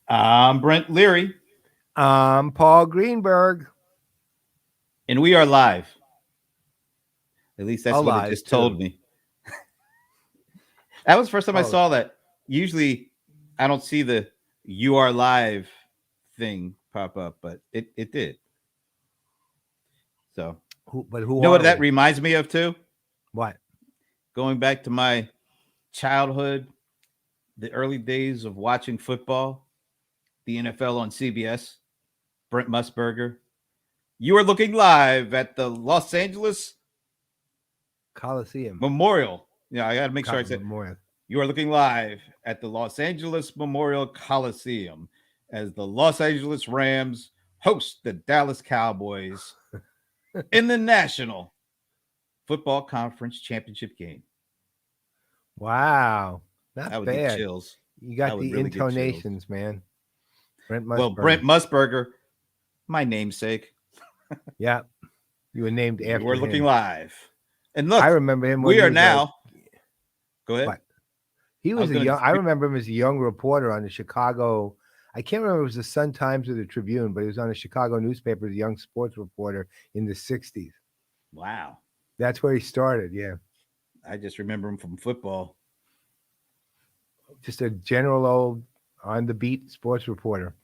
I'm Brent Leary, Paul Greenberg. and we are live. At least that's what it Alive, just too. told me. That was the first time I Oh, saw that. Usually, I don't see the "You are live" thing pop up, but it did. So, who you know what are that we? reminds me of too? What? Going back to my childhood, the early days of watching football, the NFL on CBS. Brent Musburger, you are looking live at the Los Angeles Coliseum. Memorial. Yeah, I got to make sure I said Memorial. you are looking live at the Los Angeles Memorial Coliseum as the Los Angeles Rams host the Dallas Cowboys in the National Football Conference Championship game. Wow. Not I would get bad. chills. You I got would the really get chills. intonations, man. Brent Well, Brent Musburger. Musburger, my namesake, Yeah. You were named you after are looking him. live. And I look, remember him when we he are was like, now. Go ahead. what? He I was was a going young, I to. remember him as a young reporter on the Chicago, I can't remember if it was the Sun Times or the Tribune, but he was on a Chicago newspaper as a young sports reporter in the 60s. Wow. That's where he started. Yeah. I just remember him from football. Just a general old on the beat sports reporter.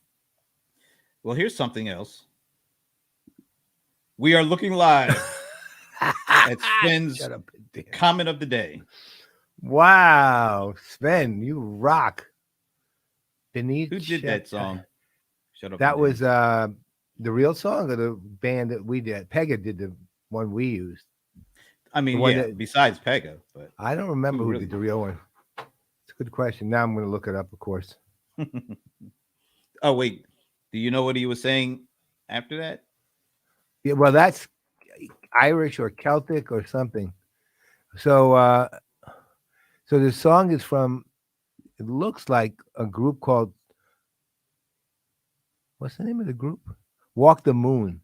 Well, here's something else. We are looking live at Sven's Shut up. Dan. comment of the day. Wow. Sven, you rock. Beneath Who did that song? Shut up and That was dance. the real song or the band that we did. Pega did the one we used. I The mean, one yeah, that besides Pega, but I don't remember who who really? did the real one. It's a good question. Now I'm going to look it up, of course. Oh, wait. Do you know what he was saying after that? Yeah, well, that's Irish or Celtic or something. So, so the song is from. It looks like a group called. What's the name of the group? Walk the Moon.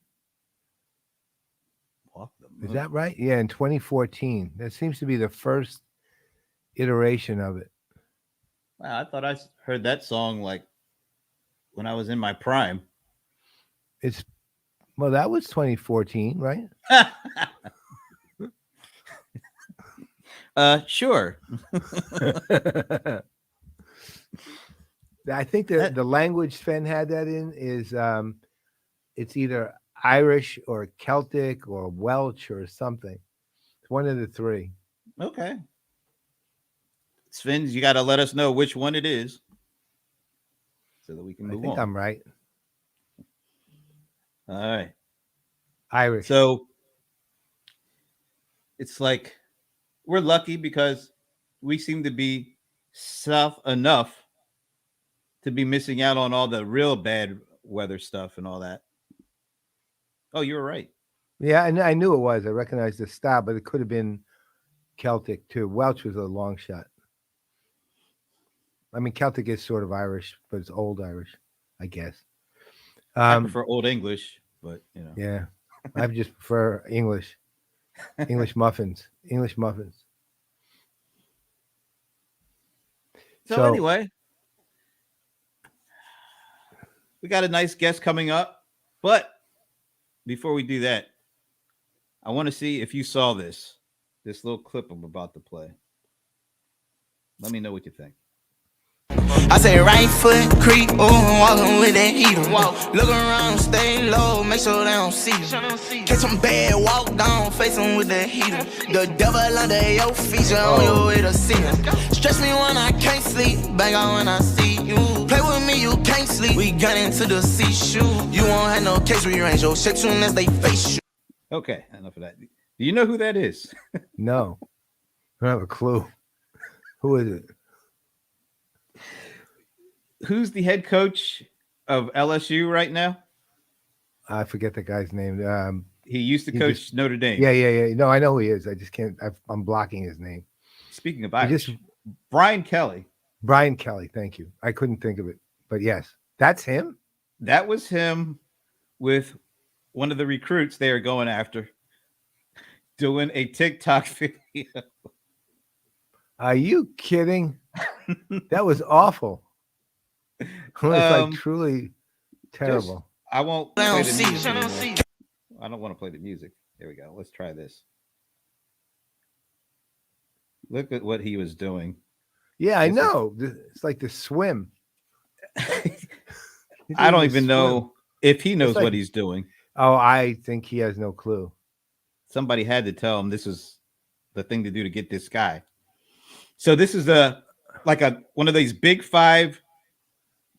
Walk the Is Moon. that right? Yeah, in 2014. That seems to be the first iteration of it. Wow, I thought I heard that song like when I was in my prime. It's well, that was 2014, right? Sure. I think That the language Sven had that in is it's either Irish or Celtic or Welsh or something. It's one of the three. okay. Sven, you got to let us know which one it is so that we can I move think on. I'm right. All right. Irish. So it's like we're lucky because we seem to be south enough to be missing out on all the real bad weather stuff and all that. Oh, you were right. Yeah, and I knew it was. I recognized the style, but it could have been Celtic too. Welsh was a long shot. I mean, Celtic is sort of Irish, but it's old Irish, I guess. I Um, prefer Old English, but yeah, I just prefer English. English muffins. English muffins. So So anyway, we got a nice guest coming up, but before we do that, I want to see if you saw this little clip I'm about to play. Let me know what you think. I say right foot creep, ooh, walking with that heater. Look around, stay low, make sure they don't see you. Catch some bad, walk down, face them with the heater. The devil under your feet, you on your way to see him. Stretch me when I can't sleep, bang out when I see you. Play with me, you can't sleep. We got into the sea shoe. You won't have no case rearrange your shape soon as they face you. Okay, enough of that. Do you know who that is? no, I don't have a clue. Who is it? Who's the head coach of LSU right now? I forget the guy's name. He used to He just coach Notre Dame. yeah. No, I know who he is. I just can't. I'm blocking his name. Speaking of He Irish, just Brian Kelly. Brian Kelly. Thank you. I couldn't think of it, but yes, that's him. That was him with one of the recruits they are going after doing a TikTok video. Are you kidding? That was awful. It's like Um, truly just terrible. I won't They play don't the see music you. anymore. I don't want to play the music. There we go. Let's try this. Look at what he was doing. Yeah, I This is. know. It's like the swim. He's I doing don't the even swim. know if he It's knows like, what he's doing. oh, I think he has no clue. Somebody had to tell him this is the thing to do to get this guy. So this is the like a one of these big five,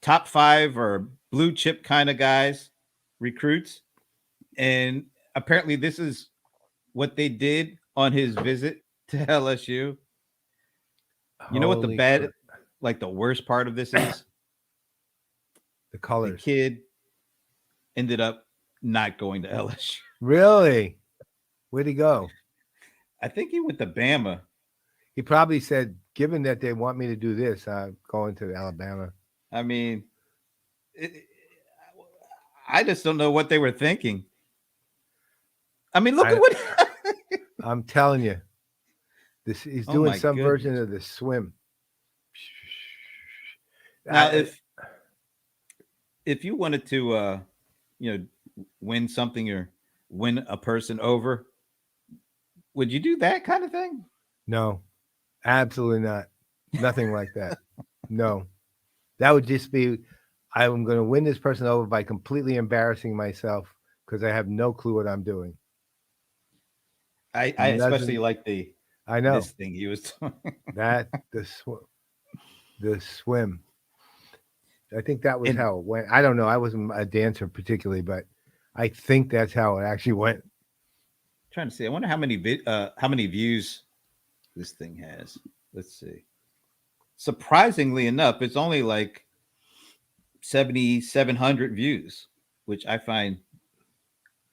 top five or blue chip kind of guys, recruits, and apparently this is what they did on his visit to LSU. You know what the Holy bad, crap. like the worst part of this is? The The colors. kid ended up not going to LSU. Really? Where'd he go? I think he went to Bama. He probably said, given that they want me to do this, I'm going to Alabama. I mean, it, I just don't know what they were thinking. I mean, look at I, what. I'm telling you, this he's Oh doing my some version goodness! of the swim. Now, I, if you wanted to, you know, win something or win a person over, would you do that kind of thing? no, absolutely not. Nothing like that. No, that would just be, I'm going to win this person over by completely embarrassing myself because I have no clue what I'm doing. I especially Doesn't like the I know this thing he was doing. that the swim. I think that was And how it went. I don't know. I wasn't a dancer particularly, but I think that's how it actually went. trying to see, I wonder how many views this thing has. Let's see. Surprisingly enough, it's only like 7,700 views, which I find.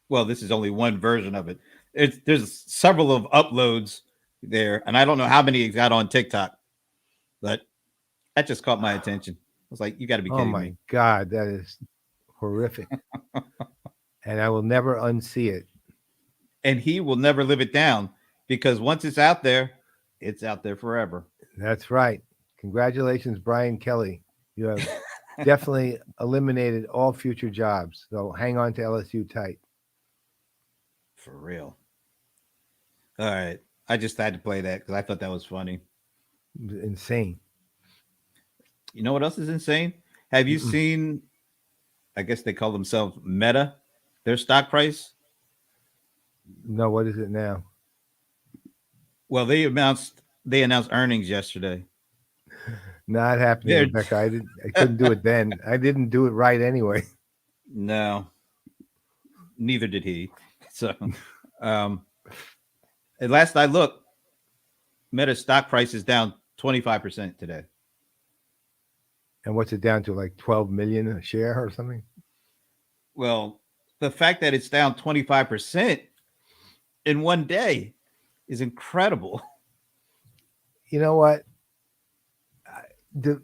Well, this is only one version of it. There's several of uploads there, and I don't know how many he's got on TikTok, but that just caught my attention. I was like, "You got to be Oh kidding my me!" God, that is horrific. And I will never unsee it. And he will never live it down because once it's out there forever. That's right. Congratulations, Brian Kelly. You have definitely eliminated all future jobs. So hang on to LSU tight. For real. All right. I just had to play that because I thought that was funny. Insane. You know what else is insane? Have you Mm-mm. seen, I guess they call themselves Meta, their stock price? No, what is it now? Well, they announced earnings yesterday. Not happening, They're Rebecca. I couldn't do it then. I didn't do it right anyway. no, neither did he. So, um, at last I looked, Meta stock price is down 25% today. And what's it down to? Like 12 million a share or something? Well, the fact that it's down 25% in one day is incredible. You know what? The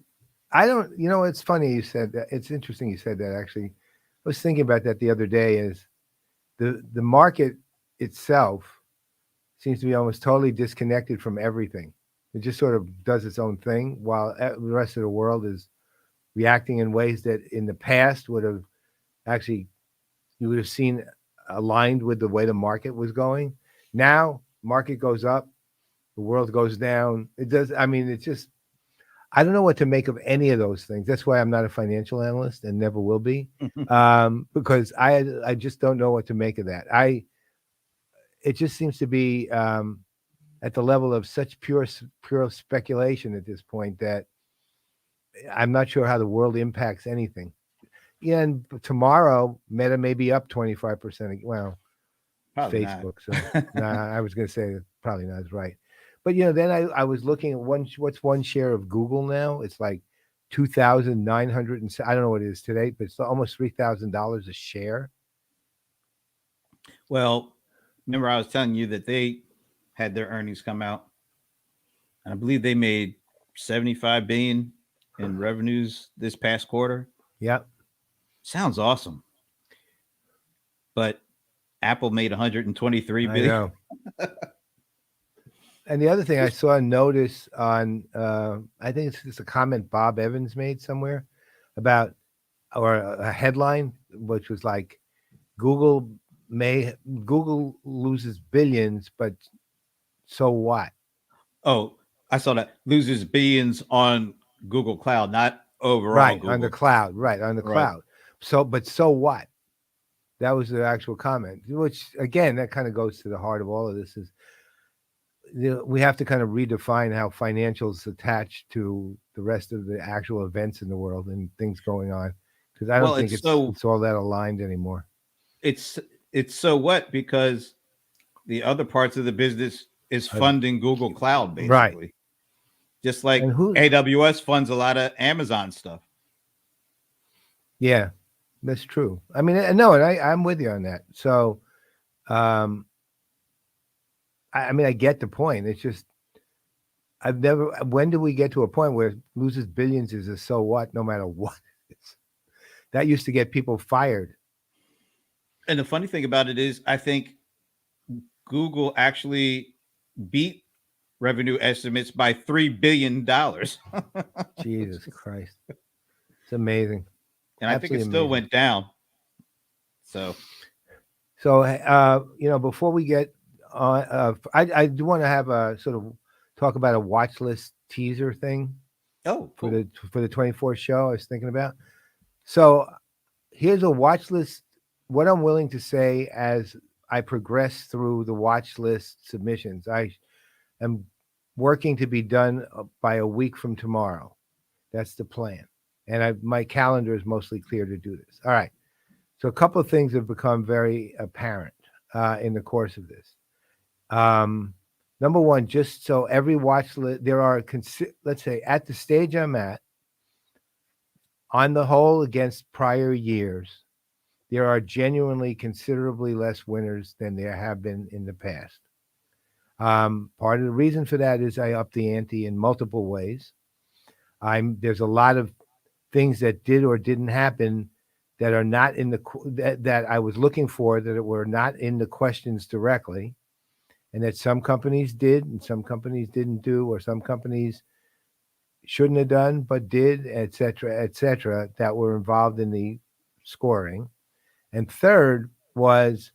I don't. You know, it's funny you said that. It's interesting you said that. Actually, I was thinking about that the other day. Is the market itself seems to be almost totally disconnected from everything. It just sort of does its own thing, while the rest of the world is reacting in ways that in the past would have actually you would have seen aligned with the way the market was going. Now, market goes up, the world goes down. It does. I mean, it's just I don't know what to make of any of those things. That's why I'm not a financial analyst and never will be, because I just don't know what to make of that. It just seems to be at the level of such pure speculation at this point that I'm not sure how the world impacts anything. Yeah, and tomorrow Meta may be up 25%. Well, Probably not. Facebook. So nah, I was going to say that probably not is right. But then I was looking at what's one share of Google now? It's like 2,900 and I don't know what it is today, but it's almost $3,000 a share. Well, remember I was telling you that they had their earnings come out. I believe they made 75 billion in revenues this past quarter. Yep. Sounds awesome. But Apple made 123 I billion. know. And the other thing I saw a notice on, I think it's a comment Bob Evans made somewhere about, or a headline which was like, Google may Google loses billions, but so what? Oh, I saw that loses billions on Google Cloud, not overall Right, on the Google. cloud, right, on the Right. cloud. So, but so what? That was the actual comment, which again, that kind of goes to the heart of all of this is, we have to kind of redefine how financials attach to the rest of the actual events in the world and things going on, because I don't Well, think it's all that aligned anymore. it's it's so what because the other parts of the business is Uh, funding Google Cloud right. basically. Just like And who? AWS funds a lot of Amazon stuff. Yeah, that's true. I mean, no, and I'm with you on that. So, um, I mean, I get the point. It's just I've never. When do we get to a point where loses billions is a so what, no matter what? That used to get people fired. And the funny thing about it is I think Google actually beat revenue estimates by $3 billion. Jesus Christ, it's amazing, And I think it absolutely still amazing. went down. So So, before we get on, I do want to have a sort of talk about a watch list teaser thing oh for cool. the 24th show. I was thinking about. So here's a watch list. What I'm willing to say as I progress through the watch list submissions, I am working to be done by a week from tomorrow. That's the plan, and my calendar is mostly clear to do this. All right. So a couple of things have become very apparent in the course of this. Um, Number one, just so every watch list, there are, let's say, at the stage I'm at, on the whole, against prior years, there are genuinely considerably less winners than there have been in the past. Part of the reason for that is I upped the ante in multiple ways. There's a lot of things that did or didn't happen that are not in the that I was looking for, that were not in the questions directly, and that some companies did and some companies didn't do, or some companies shouldn't have done but did, et cetera, that were involved in the scoring. And third was,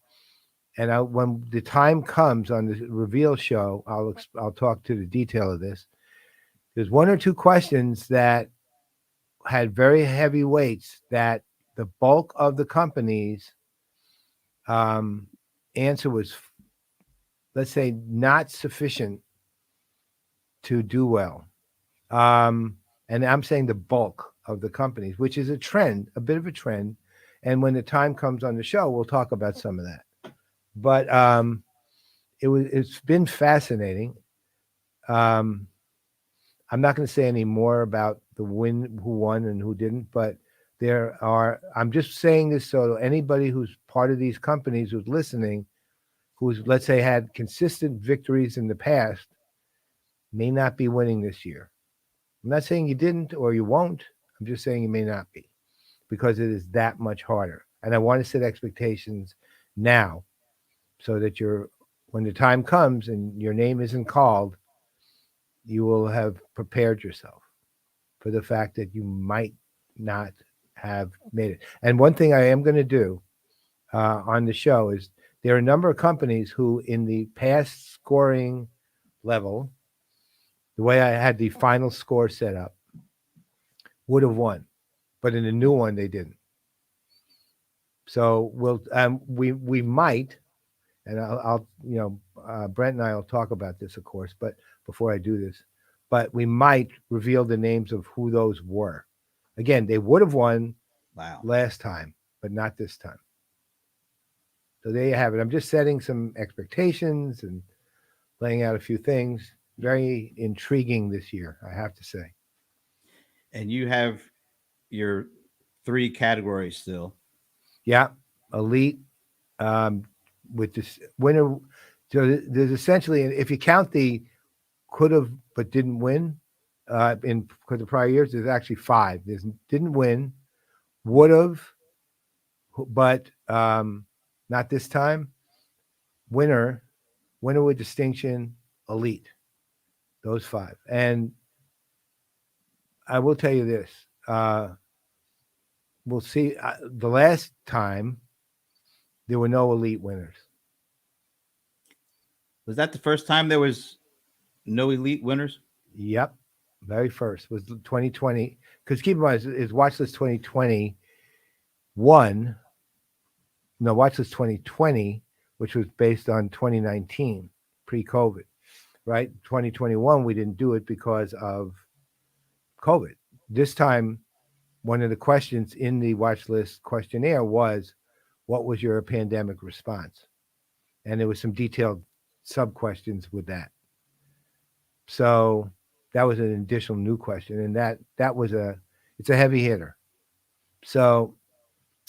when the time comes on the reveal show, I'll talk to the detail of this. There's one or two questions that had very heavy weights that the bulk of the companies um, answer was, let's say, not sufficient to do well. And I'm saying the bulk of the companies, which is a trend, a bit of a trend. And when the time comes on the show, we'll talk about some of that. But it's been fascinating. Um, I'm not going to say any more about who won and who didn't, but I'm just saying this so anybody who's part of these companies who's listening, who's, let's say, had consistent victories in the past, may not be winning this year. I'm not saying you didn't or you won't. I'm just saying you may not be, because it is that much harder. And I want to set expectations now so that when the time comes and your name isn't called, you will have prepared yourself for the fact that you might not have made it. And one thing I am going to do on the show is, there are a number of companies who, in the past scoring level, the way I had the final score set up, would have won, but in the new one they didn't. So we might, and I'll Brent and I will talk about this, of course, but before I do this, but we might reveal the names of who those were. Again, they would have won Wow. last time, but not this time. So there you have it. I'm just setting some expectations and laying out a few things. Very intriguing this year, I have to say. And you have your three categories still. Yeah, elite, um, with this winner. So there's essentially, if you count the could have but didn't win, in because the prior years, there's actually five. There's didn't win, would have, but not this time. Winner, winner with distinction, elite. Those five. And I will tell you this: we'll see. The last time there were no elite winners. Was that the first time there was no elite winners? Yep, very first was 2020. Because keep in mind, is watch list 2021. No, watch list 2020, which was based on 2019, pre-COVID. Right, 2021 we didn't do it because of COVID. This time, one of the questions in the watch list questionnaire was, what was your pandemic response? And there was some detailed sub questions with that. So that was an additional new question, and that was it's a heavy hitter. So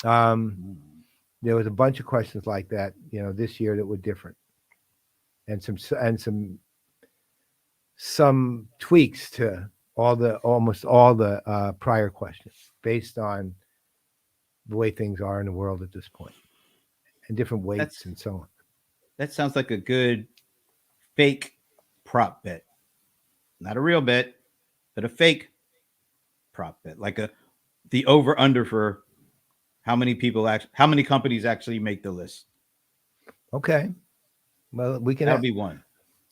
there was a bunch of questions like that, this year that were different, and some tweaks to almost all the prior questions based on the way things are in the world at this point, and different weights and so on. That sounds like a good fake prop bet. Not a real bet, but a fake prop bet. Like the over under for how many companies actually make the list. Okay. Well, we can That'll be one.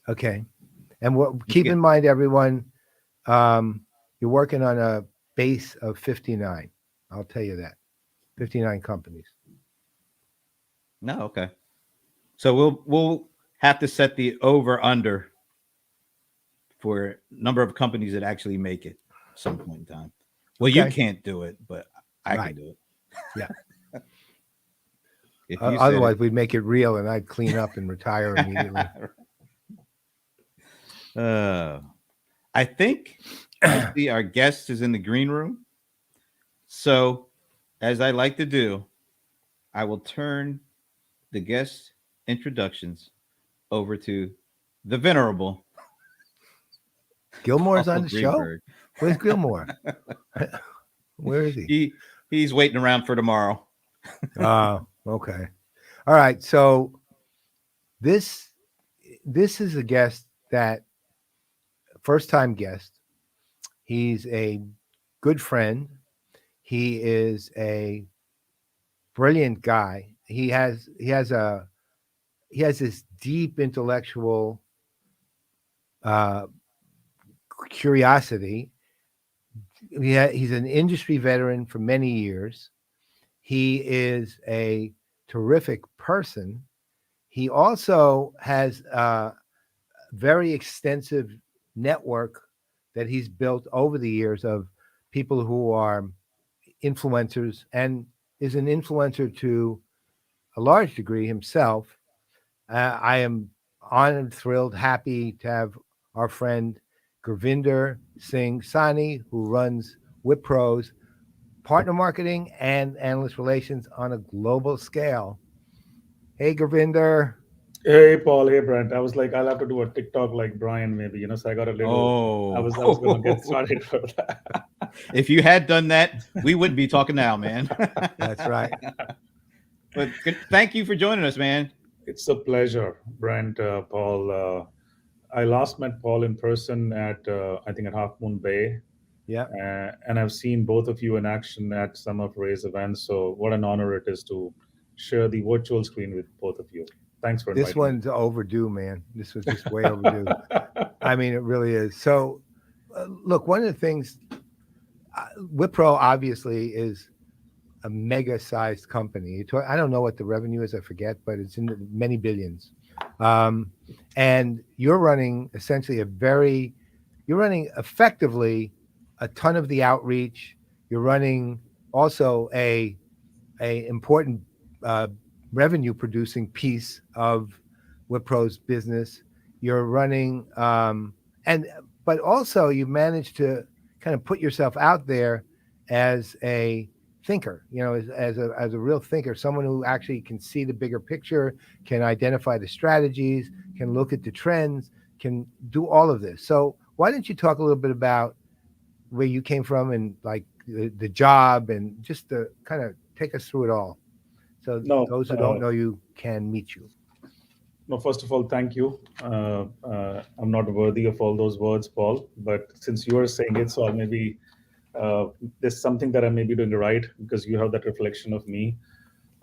Okay. And keep in mind, everyone, you're working on a base of 59. I'll tell you that. 59 companies. No, okay. So we'll have to set the over under for number of companies that actually make it at some point in time. Well, you can't do it, but I can do it. Yeah. Otherwise, we'd make it real, and I'd clean up and retire immediately. I think our guest is in the green room. So, as I like to do, I will turn the guest introductions over to the venerable Gilmore's on the show. Where's Gilmore? Where is he? He's waiting around for tomorrow. Okay. All right. So this is a guest that first time guest. He's a good friend. He is a brilliant guy. He has this deep intellectual curiosity. He's an industry veteran for many years. He is a terrific person. He also has a very extensive network that he's built over the years of people who are influencers, and is an influencer to a large degree himself. I am honored, thrilled, happy to have our friend Gurvinder Singh Sahni, who runs Wipro's partner marketing and analyst relations on a global scale. Hey, Gurvinder. Hey, Paul. Hey, Brent. I was like, I'll have to do a TikTok like Brian, maybe, so I got a little. I was going to get started for that. If you had done that, we wouldn't be talking now, man. That's right. But thank you for joining us, man. It's a pleasure, Brent, Paul. I last met Paul in person at, I think, at Half Moon Bay. Yeah. And I've seen both of you in action at some of Ray's events. So what an honor it is to share the virtual screen with both of you. Thanks for inviting This one's me. overdue, man. This was just way overdue. I mean, it really is. So, look, one of the things, Wipro obviously is a mega-sized company. I don't know what the revenue is, I forget, but it's in the many billions. And you're running essentially you're running effectively a ton of the outreach. You're running also a important revenue producing piece of Wipro's business. You're running, but also you managed to kind of put yourself out there as a thinker, as a real thinker, someone who actually can see the bigger picture, can identify the strategies, can look at the trends, can do all of this. So why don't you talk a little bit about where you came from and like the job, and just to kind of take us through it all, so those who don't know you can meet you. No, first of all, thank you. I'm not worthy of all those words, Paul, but since you are saying it, so there's something that I may be doing right because you have that reflection of me.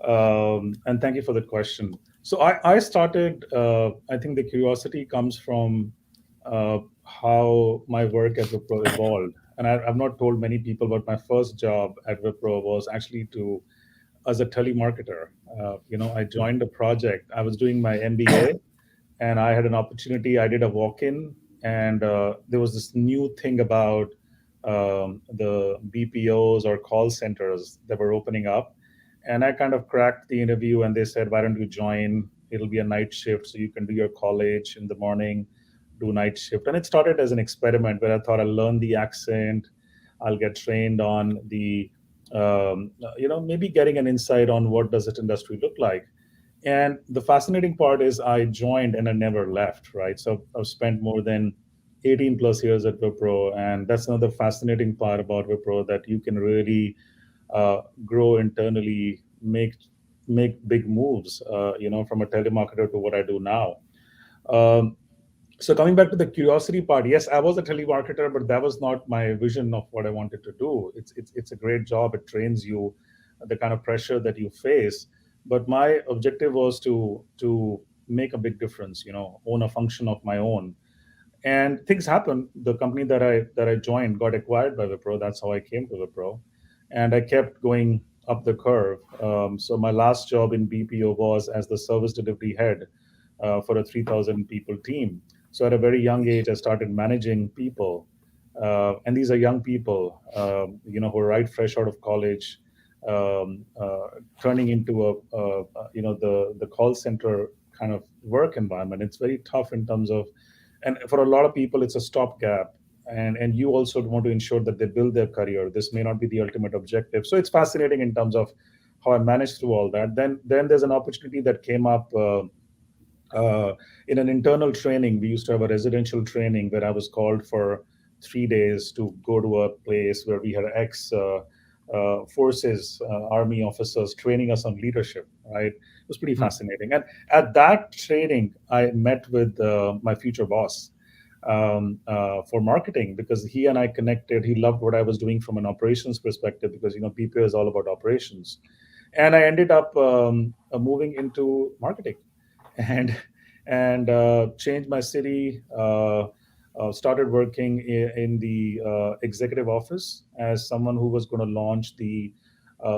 And thank you for the question. So I started, I think the curiosity comes from how my work at Wipro evolved. And I've not told many people, but my first job at Wipro was actually to as a telemarketer. I joined a project. I was doing my MBA, and I had an opportunity. I did a walk-in, and there was this new thing about the BPOs or call centers that were opening up, and I kind of cracked the interview. And they said, "Why don't you join? It'll be a night shift, so you can do your college in the morning, do night shift." And it started as an experiment where I thought I'll learn the accent, I'll get trained on the maybe getting an insight on what does it industry look like. And the fascinating part is I joined and I never left, right? So I've spent more than 18 plus years at Wipro. And that's another fascinating part about Wipro, that you can really grow internally, make big moves, from a telemarketer to what I do now. Um, so coming back to the curiosity part, yes, I was a telemarketer, but that was not my vision of what I wanted to do. It's a great job. It trains you, the kind of pressure that you face. But my objective was to make a big difference. Own a function of my own. And things happened. The company that I joined got acquired by Wipro. That's how I came to Wipro, and I kept going up the curve. So my last job in BPO was as the service delivery head for a 3,000 people team. So at a very young age, I started managing people, and these are young people, who are right fresh out of college, turning into the call center kind of work environment. It's very tough in terms of, and for a lot of people, it's a stopgap. And you also want to ensure that they build their career. This may not be the ultimate objective. So it's fascinating in terms of how I managed through all that. Then there's an opportunity that came up. Uh, in an internal training, we used to have a residential training where I was called for 3 days to go to a place where we had ex forces, army officers training us on leadership. Right, it was pretty fascinating. And at that training, I met with my future boss for marketing, because he and I connected. He loved what I was doing from an operations perspective, because PPO is all about operations, and I ended up moving into marketing and changed my city. Started working in the executive office as someone who was going to launch the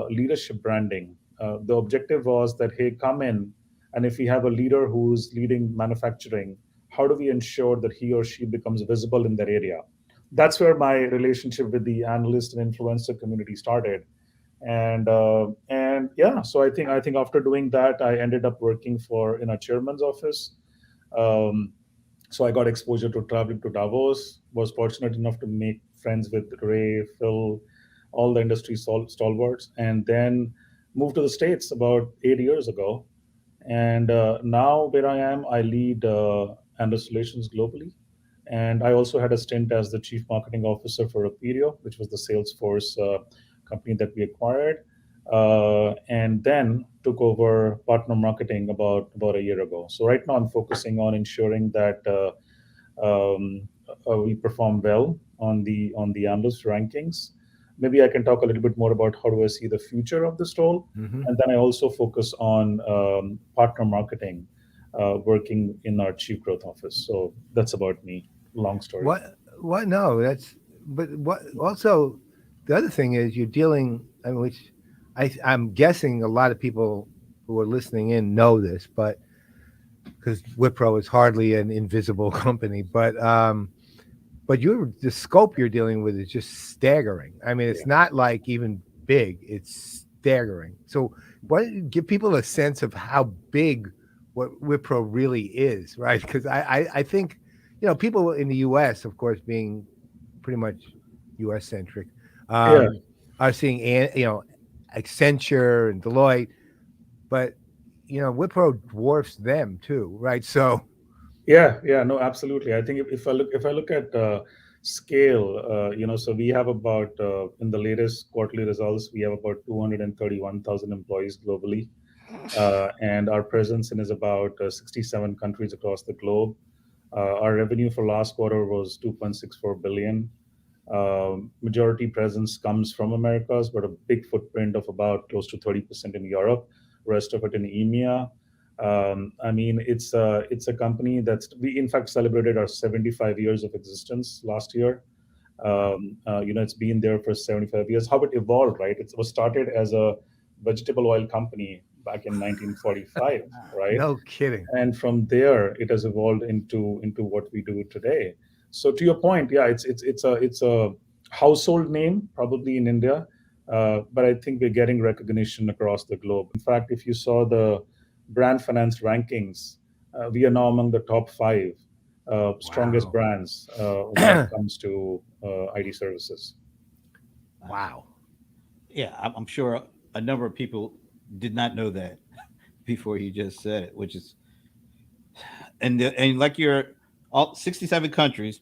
leadership branding. The objective was that, hey, come in, and if we have a leader who's leading manufacturing, how do we ensure that he or she becomes visible in that area? That's where my relationship with the analyst and influencer community started. And yeah, so I think after doing that, I ended up working for in a chairman's office. um, so I got exposure to traveling to Davos, was fortunate enough to make friends with Ray, Phil, all the industry stalwarts, and then moved to the States about 8 years ago. And now where I am, I lead analyst relations globally. And I also had a stint as the chief marketing officer for Aperio, which was the Salesforce company that we acquired, and then took over partner marketing about a year ago. So right now I'm focusing on ensuring that um, we perform well on the analyst rankings. Maybe I can talk a little bit more about how do I see the future of this role, Hmm. and then I also focus on partner marketing, working in our chief growth office. So that's about me. Long story. What? What? No, that's. But what? Also, the other thing is you're dealing. I mean, which I'm guessing a lot of people who are listening in know this, but because Wipro is hardly an invisible company, but the scope you're dealing with is just staggering. I mean, Yeah. it's not like even big; it's staggering. So, what give people a sense of how big what Wipro really is, right? Because I think people in the U.S., of course, being pretty much U.S. centric, Yeah. um, are seeing Accenture and Deloitte, but Wipro dwarfs them too, right? So, Yeah, no, absolutely. I think if I look at scale, so we have about in the latest quarterly results, we have about 231,000 employees globally, and our presence in is about 67 countries across the globe. Our revenue for last quarter was 2.64 billion. Majority presence comes from Americas, but a big footprint of about close to 30% in Europe, rest of it in EMEA. I mean, it's a company that's we in fact celebrated our 75 years of existence last year. It's been there for 75 years. How it evolved, right? It was started as a vegetable oil company back in 1945, right? No kidding. And from there it has evolved into what we do today. So to your point, yeah, it's a household name probably in India, but I think we're getting recognition across the globe. In fact, if you saw the brand finance rankings, we are now among the top five strongest Wow. brands when it comes to ID services. Wow. Yeah, I'm sure a number of people did not know that before you just said it, which is and like you're all 67 countries.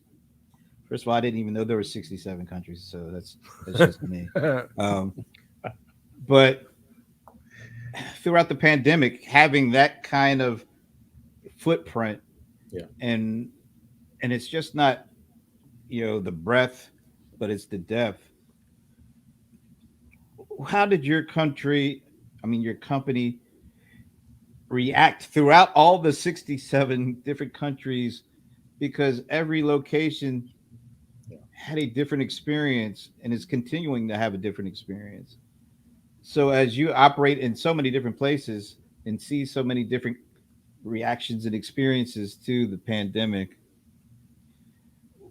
First of all, I didn't even know there were 67 countries, so that's just me. Um, but throughout the pandemic, having that kind of footprint Yeah. and it's just not the breadth, but it's the depth. How did your country, I mean your company, react throughout all the 67 different countries, because every location Yeah. had a different experience and is continuing to have a different experience. So as you operate in so many different places and see so many different reactions and experiences to the pandemic,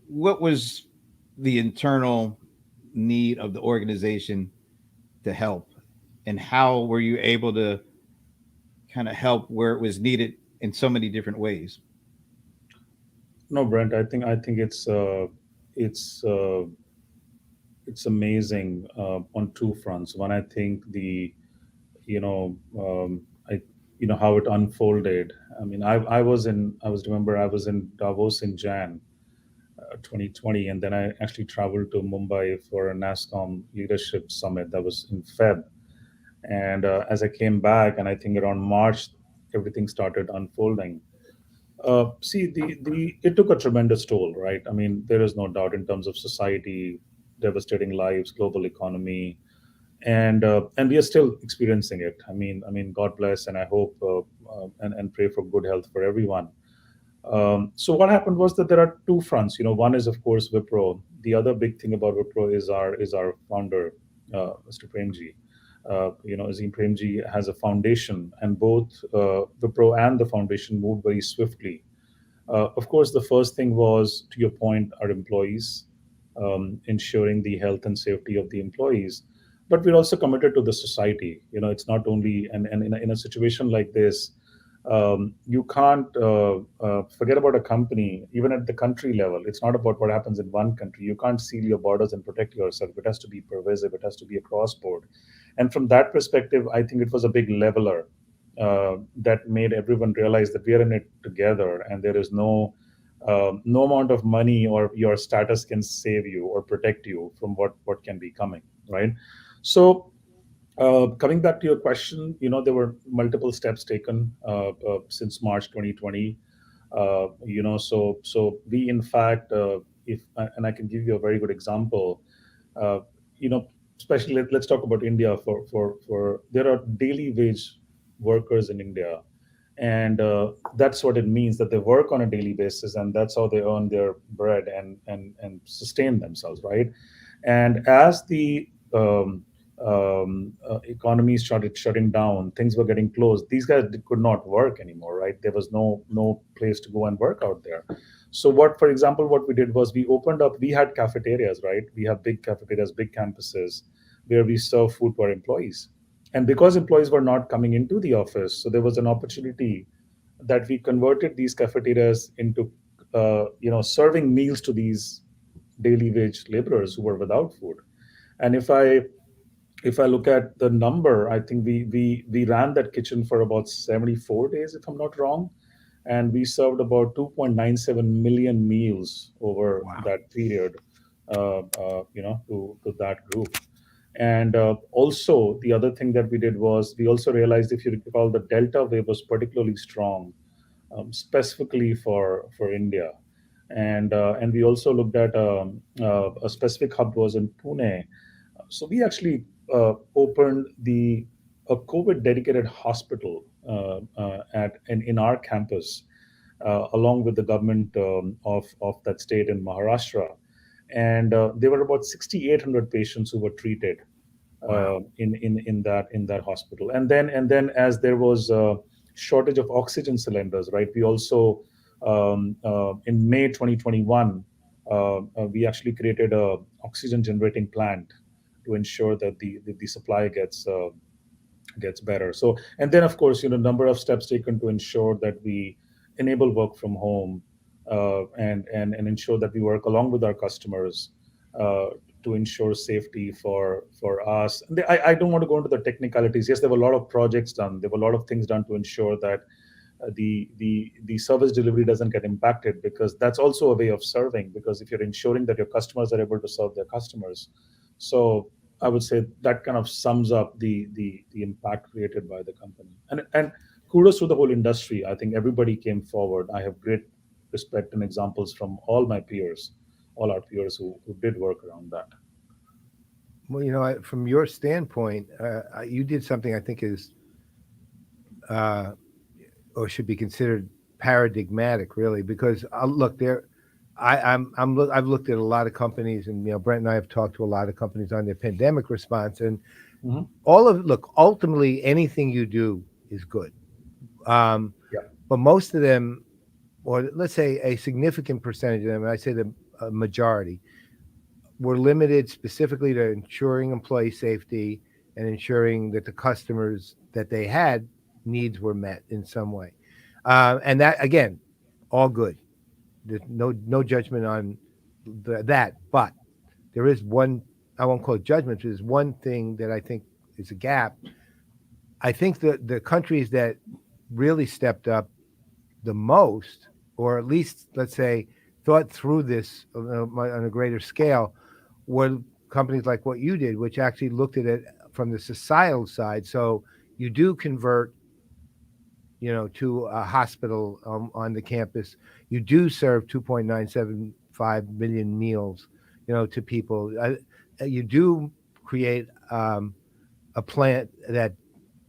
what was the internal need of the organization to help, and how were you able to kind of help where it was needed in so many different ways? No, Brent, I think it's amazing on two fronts. One, I think you know I how it unfolded. I mean, I was in Davos in Jan 2020, and then I actually traveled to Mumbai for a NASCOM leadership summit that was in Feb. And as I came back, and I think around March, everything started unfolding. See, the it took a tremendous toll, right? I mean, there is no doubt in terms of society, devastating lives, global economy, and we are still experiencing it. I mean, God bless, and I hope and pray for good health for everyone. So what happened was that there are two fronts. One is of course Wipro. The other big thing about Wipro is our founder, Mr. Premji. Azim Premji has a foundation, and both Wipro and the foundation moved very swiftly. Of course, the first thing was, to your point, our employees, ensuring the health and safety of the employees. But we're also committed to the society. It's not only, and in a situation like this, you can't forget about a company, even at the country level. It's not about what happens in one country. You can't seal your borders and protect yourself. It has to be pervasive, it has to be across board. And from that perspective, I think it was a big leveler that made everyone realize that we are in it together, and there is no amount of money or your status can save you or protect you from what can be coming, right? So coming back to your question, there were multiple steps taken since March 2020. So we in fact, if and I can give you a very good example. Uh, you know, Especially let's talk about India. For there are daily wage workers in India, and that's what it means, that they work on a daily basis, and that's how they earn their bread and sustain themselves, right? And as the economy started shutting down, things were getting closed. These guys could not work anymore, right? There was no place to go and work out there. So for example, what we did was we opened up. We had cafeterias, right? We have big cafeterias, big campuses where we serve food to our employees. And because employees were not coming into the office, so there was an opportunity that we converted these cafeterias into, serving meals to these daily wage laborers who were without food. And if I look at the number, I think we ran that kitchen for about 74 days, if I'm not wrong, and we served about 2.97 million meals over Wow. that period, to that group. And also, the other thing that we did was we also realized, if you recall, the Delta wave was particularly strong, specifically for India. and we also looked at a specific hub was in Pune. So we actually opened a COVID dedicated hospital in our campus, along with the government of that state in Maharashtra, and there were about 6,800 patients who were treated Wow. in that hospital. And then as there was a shortage of oxygen cylinders, right? We also in May 2021 we actually created a oxygen generating plant to ensure that the supply gets better. So, and then of course, number of steps taken to ensure that we enable work from home, and ensure that we work along with our customers uh, to ensure safety for us. I don't want to go into the technicalities. Yes, there were a lot of projects done. There were a lot of things done to ensure that the service delivery doesn't get impacted, because that's also a way of serving, because if you're ensuring that your customers are able to serve their customers. So I would say that kind of sums up the impact created by the company. And kudos to the whole industry. I think everybody came forward. I have great respect and examples from all our peers who did work around that. Well, from your standpoint, you did something I think is uh, or should be considered paradigmatic, really, because look there. I've looked at a lot of companies, and Brent and I have talked to a lot of companies on their pandemic response, and Hmm. look, ultimately anything you do is good, um, Yeah. but most of them, or let's say a significant percentage of them, and I say the majority, were limited specifically to ensuring employee safety and ensuring that the customers that they had needs were met in some way. And that, again, all good. There's no judgment on that, but there is one. I won't call it judgment. There's one thing that I think is a gap. I think that the countries that really stepped up the most, or at least let's say thought through this on a greater scale, were companies like what you did, which actually looked at it from the societal side. So you do convert, to a hospital on the campus. You do serve 2.975 million meals, to people. You do create a plant that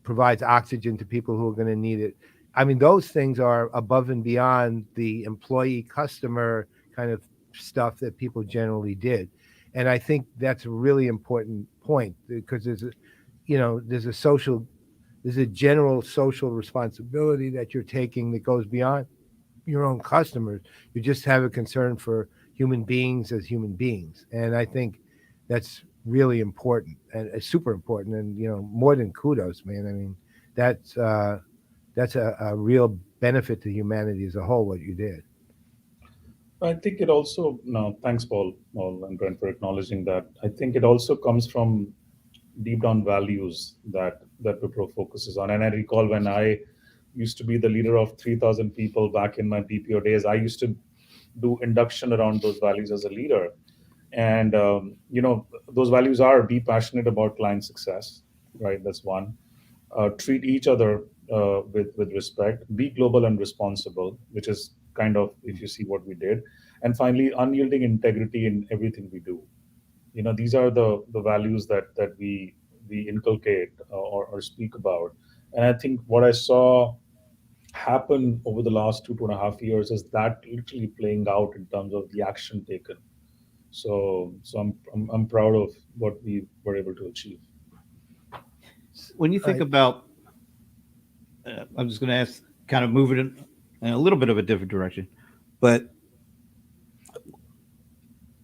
provides oxygen to people who are going to need it. I mean, those things are above and beyond the employee customer kind of stuff that people generally did. And I think that's a really important point, because there's a there's a general social responsibility that you're taking that goes beyond your own customers. You just have a concern for human beings as human beings. And I think that's really important and super important, and more than kudos, man. I mean, that's uh that's a real benefit to humanity as a whole, what you did. I think it also, no, thanks, Paul and Brent, for acknowledging that. I think it also comes from deep down values that Wipro focuses on. And I recall when I used to be the leader of 3,000 people back in my BPO days, I used to do induction around those values as a leader. And those values are: be passionate about client success, right? That's one. Treat each other with respect. Be global and responsible, which is kind of, if you see what we did. And finally, unyielding integrity in everything we do. These are the values that we inculcate, or speak about. And I think what I saw happen over the last 2.5 years is that literally playing out in terms of the action taken. So I'm proud of what we were able to achieve. When you think I, about, I'm just going to ask, kind of move it in a little bit of a different direction, but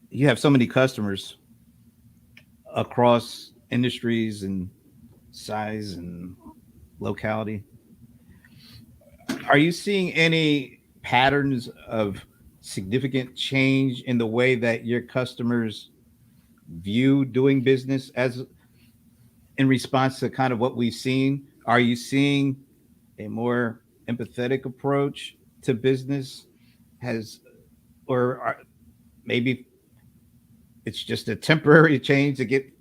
you have so many customers across industries and size and locality. Are you seeing any patterns of significant change in the way that your customers view doing business, as in response to kind of what we've seen? Are you seeing a more empathetic approach to business? Has, or maybe it's just a temporary change to get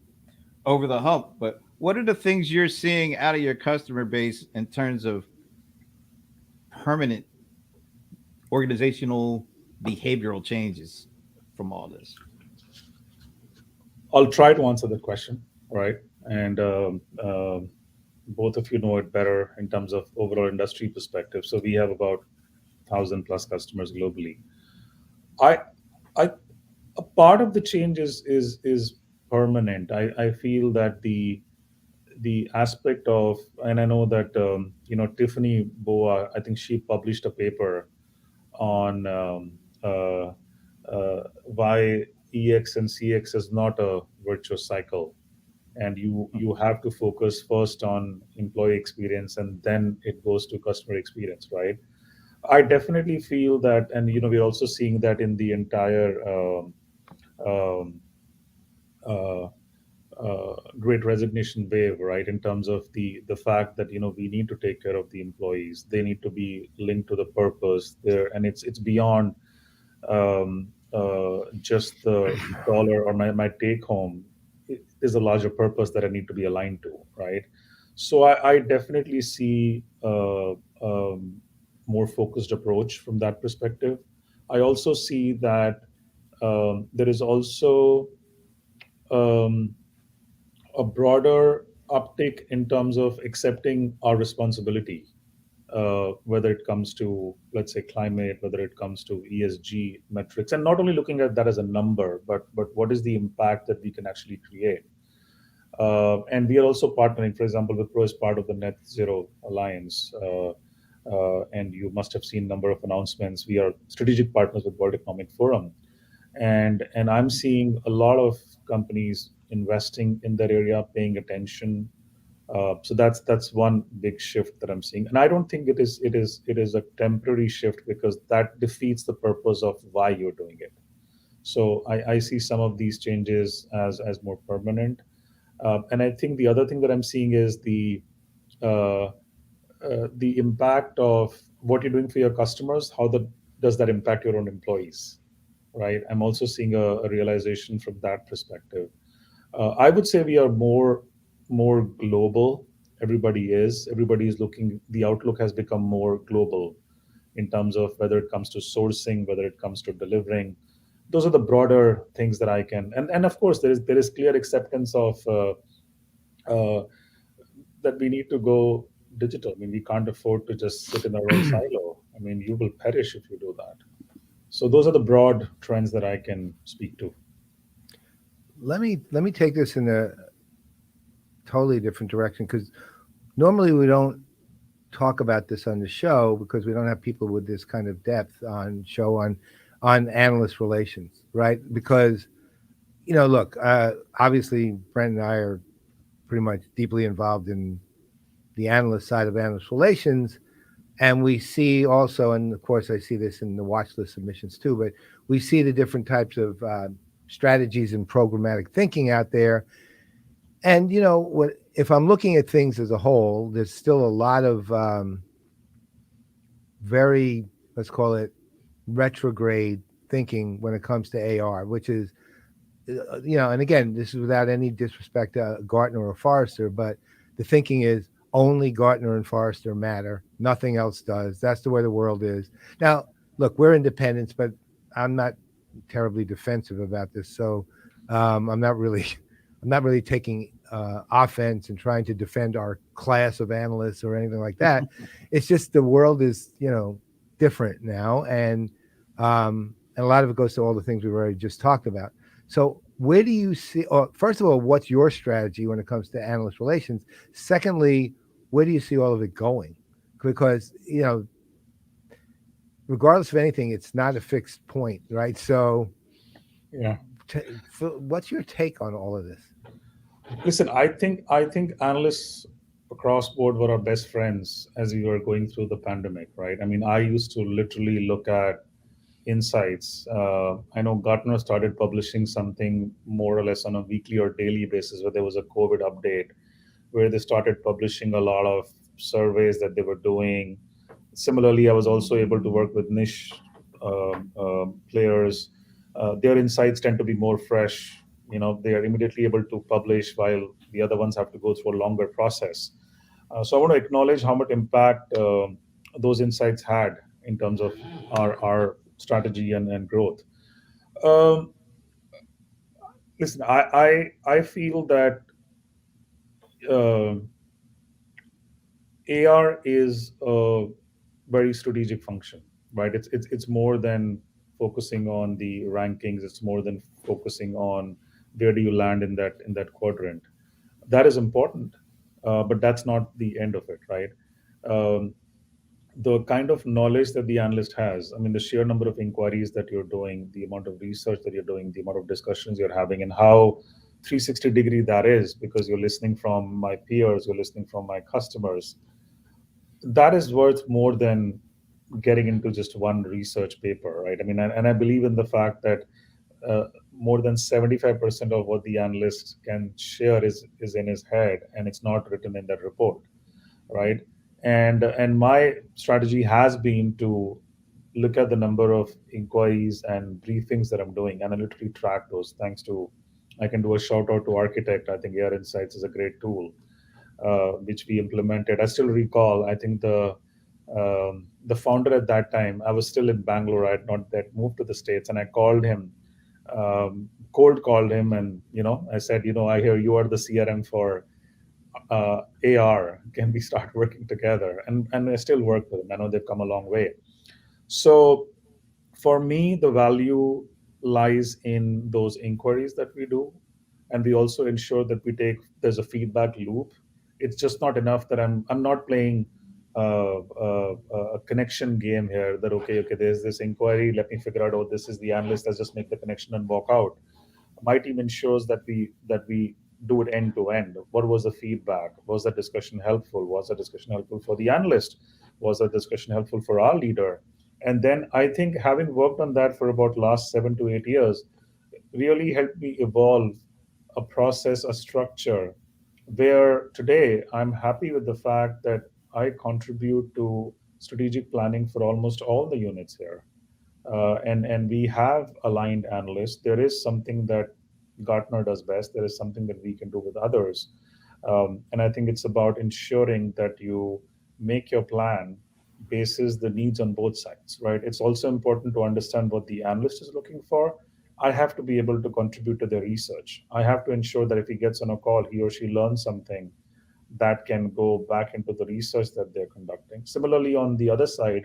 over the hump? But what are the things you're seeing out of your customer base in terms of permanent organizational behavioral changes from all this? I'll try to answer that question, right? And both of you know it better in terms of overall industry perspective. So we have about 1,000 plus customers globally. I, I, a part of the change is permanent. I feel that the aspect of, and I know that Tiffany Boa, I think she published a paper on why EX and CX is not a virtuous cycle, and you have to focus first on employee experience and then it goes to customer experience, right? I definitely feel that, and we're also seeing that in the entire um, uh, great resignation wave, right? In terms of the fact that we need to take care of the employees, they need to be linked to the purpose there, and it's beyond just the dollar or my take home. There's a larger purpose that I need to be aligned to, right? So I definitely see more focused approach from that perspective. I also see that there is also um, a broader uptick in terms of accepting our responsibility, whether it comes to, let's say, climate, whether it comes to ESG metrics, and not only looking at that as a number, but what is the impact that we can actually create. And we are also partnering, for example, Wipro is part of the Net Zero Alliance. And you must have seen a number of announcements. We are strategic partners with World Economic Forum, and I'm seeing a lot of companies investing in that area, paying attention. So that's one big shift that I'm seeing, and I don't think it is a temporary shift, because that defeats the purpose of why you're doing it. So I see some of these changes as more permanent, and I think the other thing that I'm seeing is uh, the impact of what you're doing for your customers. How does that impact your own employees, right? I'm also seeing a realization from that perspective. I would say we are more global. Everybody is looking. The outlook has become more global in terms of whether it comes to sourcing, whether it comes to delivering. Those are the broader things that I can. And of course, there is clear acceptance of uh, that we need to go digital. I mean, we can't afford to just sit in our own silo. I mean, you will perish if you do that. So those are the broad trends that I can speak to. Let me take this in a totally different direction, because normally we don't talk about this on the show because we don't have people with this kind of depth on show on analyst relations, right? Because look, obviously Brent and I are pretty much deeply involved in the analyst side of analyst relations, and we see also, and of course I see this in the watch list submissions too, but we see the different types of strategies and programmatic thinking out there. And what, if I'm looking at things as a whole, there's still a lot of very, let's call it, retrograde thinking when it comes to AR, which is, and again, this is without any disrespect to Gartner or Forrester, but the thinking is only Gartner and Forrester matter. Nothing else does. That's the way the world is. Now, look, we're independents, but I'm not terribly defensive about this. So I'm not really taking offense and trying to defend our class of analysts or anything like that. It's just the world is, different now, and a lot of it goes to all the things we've already just talked about. So where do you see, or first of all, what's your strategy when it comes to analyst relations? Secondly, where do you see all of it going? Because, regardless of anything, it's not a fixed point, right? So Yeah. what's your take on all of this? Listen, I think analysts across board were our best friends as we were going through the pandemic, right? I mean, I used to literally look at insights. I know Gartner started publishing something more or less on a weekly or daily basis, where there was a COVID update, where they started publishing a lot of surveys that they were doing. Similarly, I was also able to work with niche players. Their insights tend to be more fresh. They are immediately able to publish, while the other ones have to go through a longer process. So I want to acknowledge how much impact those insights had in terms of our strategy and growth. Um, Listen, I feel that uh, AR is a very strategic function, right? It's more than focusing on the rankings. It's more than focusing on where do you land in that quadrant. That is important, but that's not the end of it, right? Um, the kind of knowledge that the analyst has, I mean, the sheer number of inquiries that you're doing, the amount of research that you're doing, the amount of discussions you're having, and how 360-degree that is, because you're listening from my peers, you're listening from my customers, that is worth more than getting into just one research paper, right? I mean, and I believe in the fact that uh, more than 75% of what the analyst can share is in his head, and it's not written in that report, right? And my strategy has been to look at the number of inquiries and briefings that I'm doing, and I literally track those. Thanks to, I can do a shout out to Architect. I think Air Insights is a great tool, which we implemented. I still recall. I think the founder at that time, I was still in Bangalore. I had not yet moved to the States, and I called him, cold called him, and I said, I hear you are the CRM for AR. Can we start working together? And I still work with them. I know they've come a long way. So for me, the value lies in those inquiries that we do, and we also ensure that we take there's a feedback loop. It's just not enough that I'm not playing a connection game here. That okay, there's this inquiry. Let me figure out. Oh, this is the analyst. Let's just make the connection and walk out. My team ensures that we do it end to end. What was the feedback? Was that discussion helpful? Was that discussion helpful for the analyst? Was that discussion helpful for our leader? And then I think having worked on that for about last 7 to 8 years really helped me evolve a process, a structure, where today I'm happy with the fact that I contribute to strategic planning for almost all the units here. And we have aligned analysts. There is something that Gartner does best. There is something that we can do with others, and I think it's about ensuring that you make your plan basis the needs on both sides. Right. It's also important to understand what the analyst is looking for. I have to be able to contribute to their research. I have to ensure that if he gets on a call, he or she learns something that can go back into the research that they're conducting. Similarly, on the other side,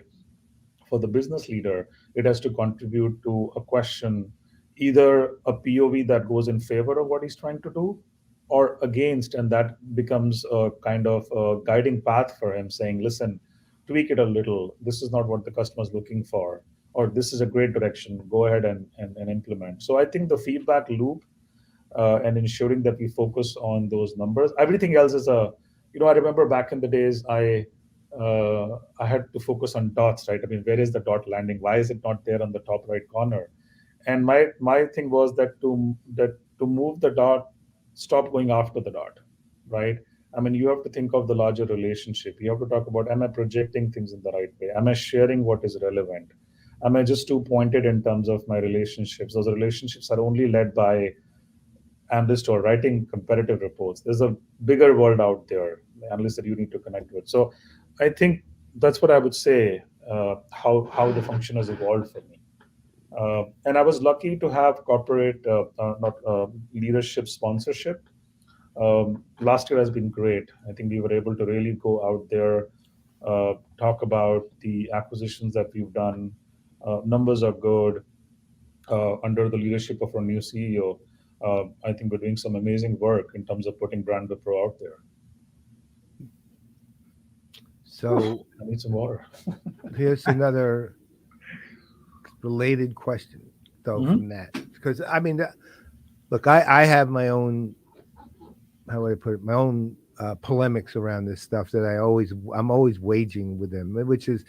for the business leader, it has to contribute to a question, either a POV that goes in favor of what he's trying to do or against, and that becomes a kind of a guiding path for him, saying, listen, tweak it a little. This is not what the customer is looking for, or this is a great direction. Go ahead and implement. So I think the feedback loop and ensuring that we focus on those numbers. Everything else is I remember back in the days, I had to focus on dots, right? I mean, where is the dot landing? Why is it not there on the top right corner? And my thing was that to move the dot, stop going after the dot, right? I mean, you have to think of the larger relationship. You have to talk about, am I projecting things in the right way? Am I sharing what is relevant? Am I just too pointed in terms of my relationships? Those relationships are only led by analyst or writing comparative reports. There's a bigger world out there, the analysts that you need to connect with. So I think that's what I would say, how the function has evolved for me. And I was lucky to have corporate not leadership sponsorship. Last year has been great. I think we were able to really go out there, talk about the acquisitions that we've done. Numbers are good under the leadership of our new CEO. I think we're doing some amazing work in terms of putting brand Wipro out there. So I need some water. here's another related question, though, Mhm. from that, because I mean, look, I have my own, how would I put it, my own polemics around this stuff that I'm always waging with them, which is,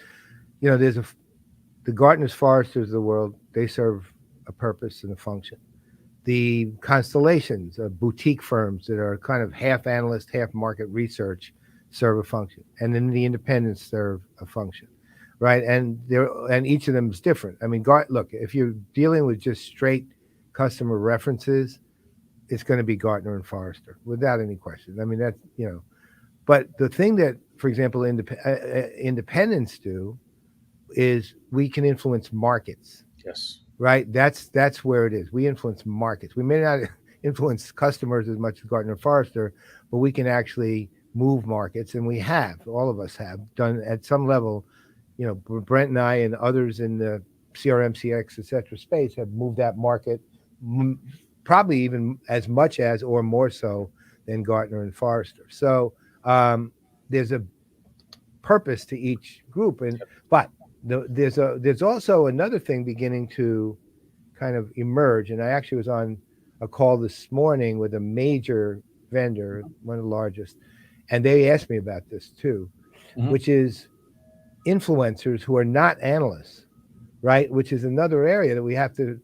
there's the Gartners, Forresters of the world, they serve a purpose and a function. The constellations of boutique firms that are kind of half analyst, half market research serve a function, and then the independents serve a function, right? And each of them is different. I mean, look, if you're dealing with just straight customer references, it's going to be Gartner and Forrester without any question. I mean, but the thing that, for example, independents do is we can influence markets, Yes. right? That's where it is. We influence markets. We may not influence customers as much as Gartner Forrester, but we can actually move markets, and we have. All of us have done at some level. You know, Brent and I and others in the CRM, CX, etc. space have moved that market, m- probably even as much as or more so than Gartner and Forrester. So there's a purpose to each group, and but there's also another thing beginning to kind of emerge. And I actually was on a call this morning with a major vendor, one of the largest, and they asked me about this too, Hmm. which is influencers who are not analysts, right? Which is another area that we have to,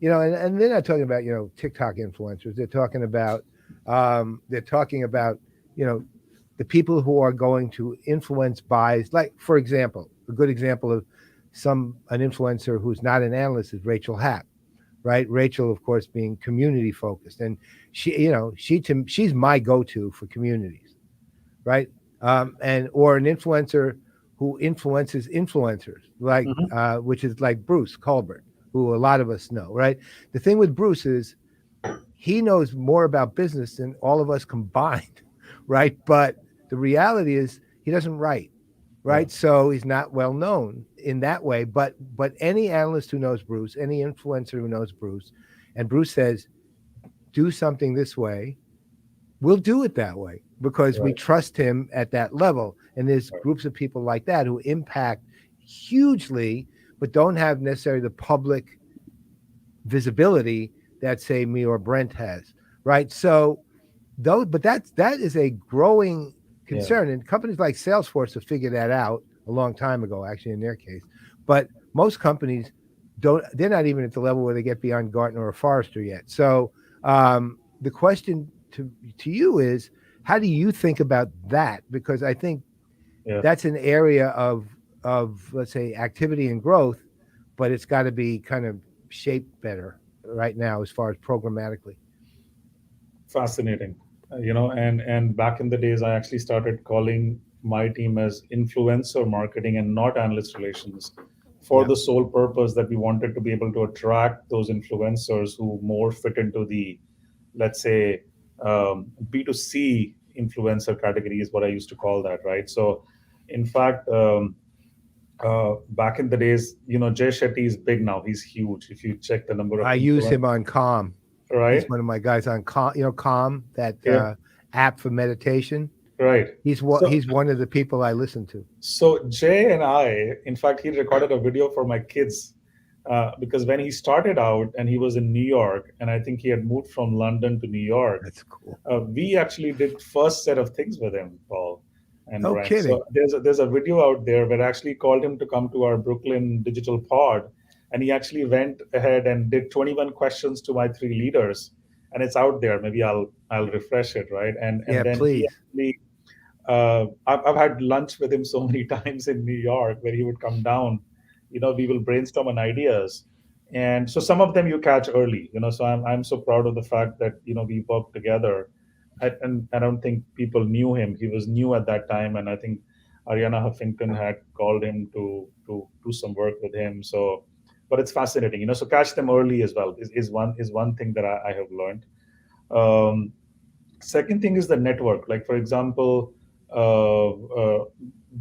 and they're not talking about, TikTok influencers. They're talking about, you know, the people who are going to influence buys. Like, for example, a good example of an influencer who's not an analyst is Rachel Happ, right? Rachel, of course, being community focused, and she's my go-to for communities, right? And or an influencer who influences influencers, like Hmm. which is like Bruce Colbert, who a lot of us know, right? The thing with Bruce is he knows more about business than all of us combined, right? But the reality is he doesn't write, Yeah. right? So he's not well known in that way. But any analyst who knows Bruce, any influencer who knows Bruce, and Bruce says, do something this way, we'll do it that way because we Right. trust him at that level. And there's Right. groups of people like that who impact hugely, but don't have necessarily the public visibility that say me or Brent has, right? So those, but that is a growing Yeah. concern, and companies like Salesforce have figured that out a long time ago, actually, in their case. But most companies don't; they're not even at the level where they get beyond Gartner or Forrester yet. So the question to you is, how do you think about that? Because I think Yeah. that's an area of let's say activity and growth, but it's got to be kind of shaped better right now as far as programmatically. Fascinating. And back in the days, I actually started calling my team as influencer marketing and not analyst relations, for Yeah, the sole purpose that we wanted to be able to attract those influencers who more fit into the, let's say, B2C influencer category is what I used to call that, right? So, in fact, back in the days, Jay Shetty is big now. He's huge. If you check the number of I use influencers, him on Calm. He's right? one of my guys on Calm. Calm, that Yeah, app for meditation. right. So, He's one of the people I listen to. So Jay and I, in fact, he recorded a video for my kids, because when he started out and he was in New York, and I think he had moved from London to New York, That's cool. we actually did first set of things with him, Paul and No Brent. So kidding. there's a video out there where I actually called him to come to our Brooklyn digital pod, and he actually went ahead and did 21 questions to my three leaders, and it's out there. Maybe I'll refresh it, right? And Yeah, then he please. actually, I've had lunch with him so many times in New York where he would come down. We will brainstorm on ideas, and so some of them you catch early. So I'm so proud of the fact that we worked together. And I don't think people knew him. He was new at that time, and I think Ariana Huffington had called him to do some work with him. So, but it's fascinating. So catch them early as well is one thing that I have learned. Um, Second thing is the network. Like, for example,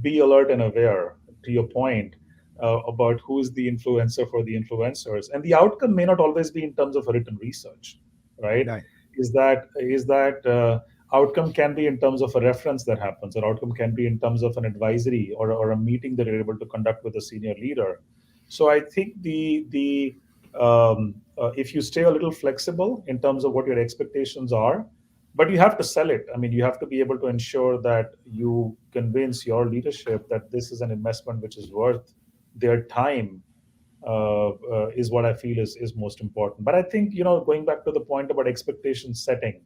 be alert and aware, to your point, about who is the influencer for the influencers. And the outcome may not always be in terms of written research, right? Right. Is that outcome can be in terms of a reference that happens, or outcome can be in terms of an advisory, or a meeting that you're able to conduct with a senior leader. So I think if you stay a little flexible in terms of what your expectations are, but you have to sell it. I mean, you have to be able to ensure that you convince your leadership that this is an investment which is worth their time, is what I feel is most important. But I think, going back to the point about expectation setting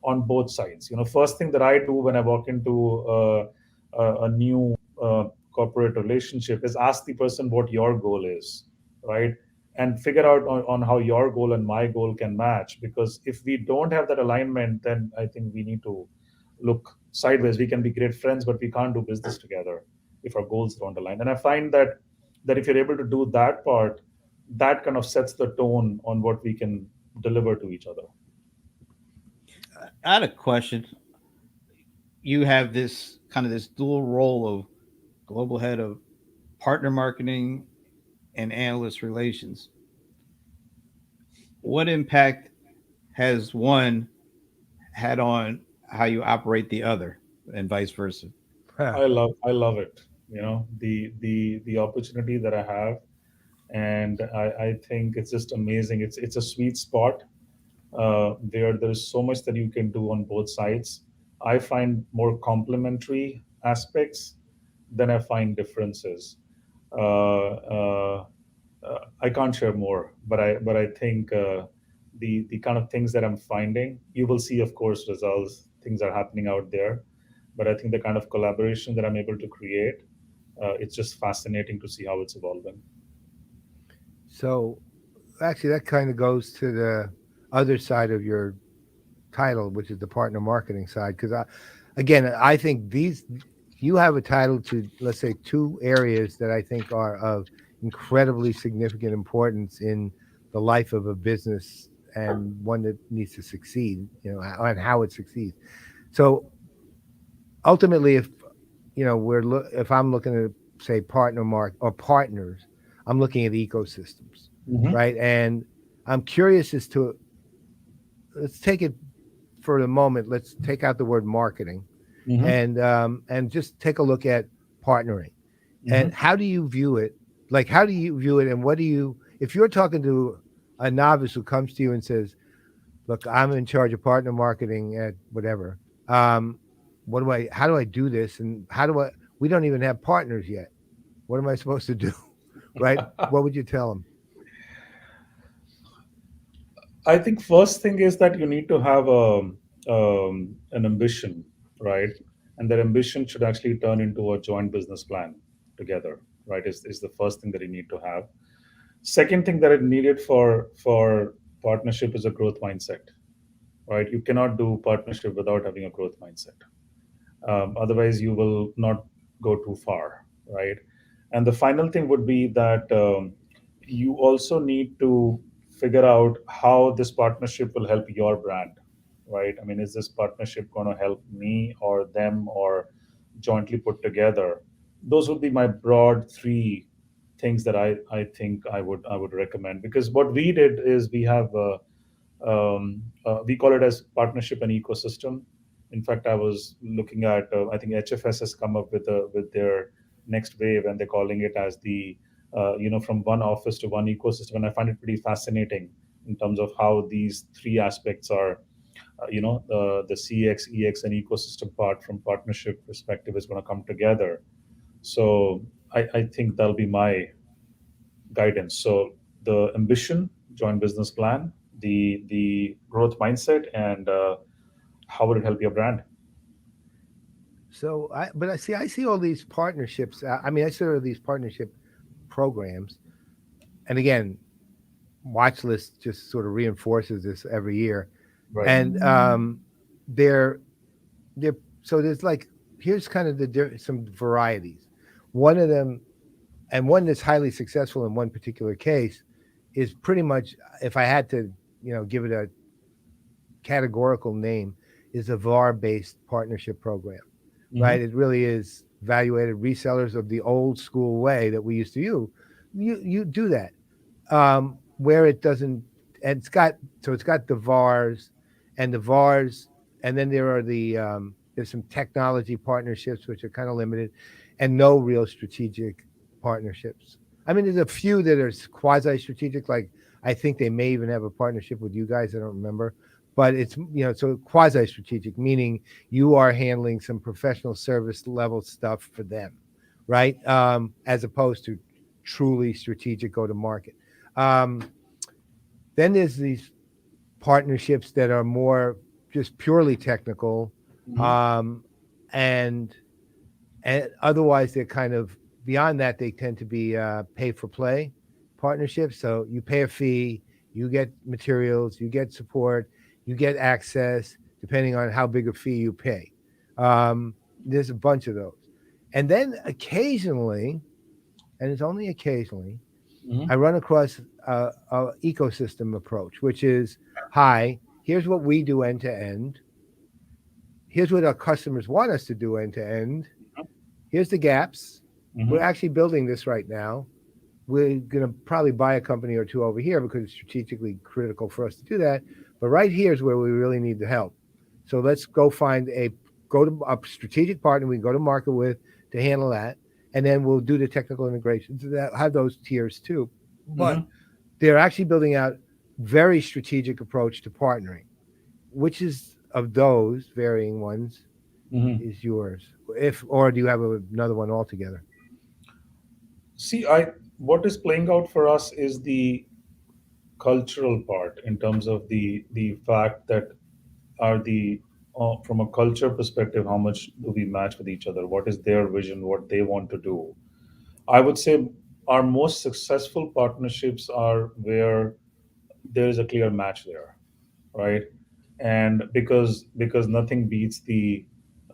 on both sides, first thing that I do when I walk into a new corporate relationship is ask the person what your goal is, right? And figure out on how your goal and my goal can match. Because if we don't have that alignment, then I think we need to look sideways. We can be great friends, but we can't do business together if our goals don't align. And I find that that if you're able to do that part, that kind of sets the tone on what we can deliver to each other. I had a question. You have this kind of this dual role of global head of partner marketing and analyst relations. What impact has one had on how you operate the other, and vice versa? Huh. I love it. The opportunity that I have, and I think it's just amazing. It's a sweet spot where there's so much that you can do on both sides. I find more complementary aspects than I find differences. Uh, uh, I can't share more, but I think the kind of things that I'm finding, you will see, of course, results. Things are happening out there, but I think the kind of collaboration that I'm able to create, it's just fascinating to see how it's evolving. So actually, that kind of goes to the other side of your title, which is the partner marketing side. Because again, I think you have a title to, let's say, two areas that I think are of incredibly significant importance in the life of a business and one that needs to succeed, and how it succeeds. So ultimately, if I'm looking at, say, partner mark or partners, I'm looking at ecosystems, Hmm. right? And I'm curious as to, let's take it for the moment. Let's take out the word marketing Hmm. and just take a look at partnering. Hmm. And how do you view it? Like, how do you view it? And what do you, if you're talking to a novice who comes to you and says, "Look, I'm in charge of partner marketing at whatever. Um, how do I do this? And we don't even have partners yet. What am I supposed to do?" Right? What would you tell them? I think first thing is that you need to have an ambition, right? And that ambition should actually turn into a joint business plan together, right? Is the first thing that you need to have. Second thing that is needed for partnership is a growth mindset, right? You cannot do partnership without having a growth mindset. Otherwise, you will not go too far, right? And the final thing would be that you also need to figure out how this partnership will help your brand, right? I mean, is this partnership going to help me or them or jointly put together? Those would be my broad three things that I think I would recommend, because what we did is we have we call it as partnership and ecosystem. In fact, I was looking at I think HFS has come up with their next wave, and they're calling it as the from one office to one ecosystem. And I find it pretty fascinating in terms of how these three aspects are. The CX, EX, and ecosystem part from partnership perspective is going to come together. So I think that'll be my guidance. So the ambition, joint business plan, the growth mindset, and how would it help your brand? I see all these partnerships. I mean, I see all these partnership programs, and again, watch list just sort of reinforces this every year. Right. And they're they're so there's like, here's kind of some varieties. One of them, and one that's highly successful in one particular case, is pretty much, if I had to, give it a categorical name, is a VAR based partnership program, Hmm. right? It really is evaluated resellers of the old school way that we used to use. You do that, where it doesn't, and it's got the VARs and the VARs, and then there are there's some technology partnerships which are kind of limited, and no real strategic partnerships. I mean, there's a few that are quasi strategic, like I think they may even have a partnership with you guys. I don't remember, but it's, so quasi strategic, meaning you are handling some professional service level stuff for them, right? As opposed to truly strategic go to market. Um, then there's these partnerships that are more just purely technical, Hmm. um, and and otherwise they're kind of beyond that. They tend to be pay for play partnerships. So you pay a fee, you get materials, you get support, you get access, depending on how big a fee you pay. There's a bunch of those, and then occasionally and it's only occasionally, Hmm. I run across a ecosystem approach, which is, hi, here's what we do end to end. Here's what our customers want us to do end to end. Here's the gaps. We're Hmm. actually building this right now. We're going to probably buy a company or two over here because it's strategically critical for us to do that. But right here is where we really need the help. So let's go to a strategic partner we can go to market with to handle that, and then we'll do the technical integrations that have those tiers too. But Hmm. they're actually building out very strategic approach to partnering. Which is of those varying ones Hmm. is yours? If or do you have another one altogether? See, I what is playing out for us is the cultural part in terms of the fact that are the from a culture perspective, how much do we match with each other? What is their vision? What they want to do? I would say our most successful partnerships are where there is a clear match there, right? And because nothing beats the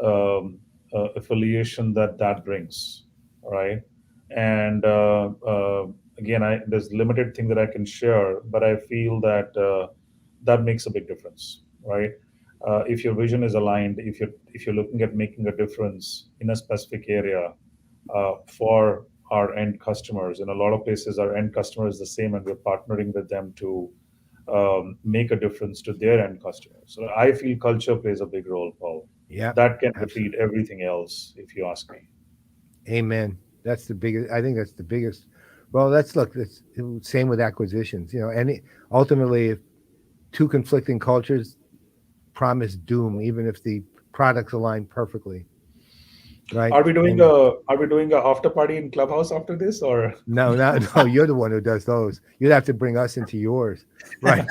um, affiliation that that brings, right? And again, there's limited thing that I can share, but I feel that that makes a big difference, right? If your vision is aligned, if you're looking at making a difference in a specific area for our end customers, in a lot of places our end customer is the same, and we're partnering with them to make a difference to their end customers. So I feel culture plays a big role, Paul. Yeah, That can defeat absolutely. everything else, if you ask me. Amen. That's the biggest. I think that's the biggest. Well, let's look. It's same with acquisitions. Any ultimately, if two conflicting cultures promise doom, even if the products align perfectly, right? And Are we doing a after party in Clubhouse after this, or no, no, no. You're the one who does those. You'd have to bring us into yours, right?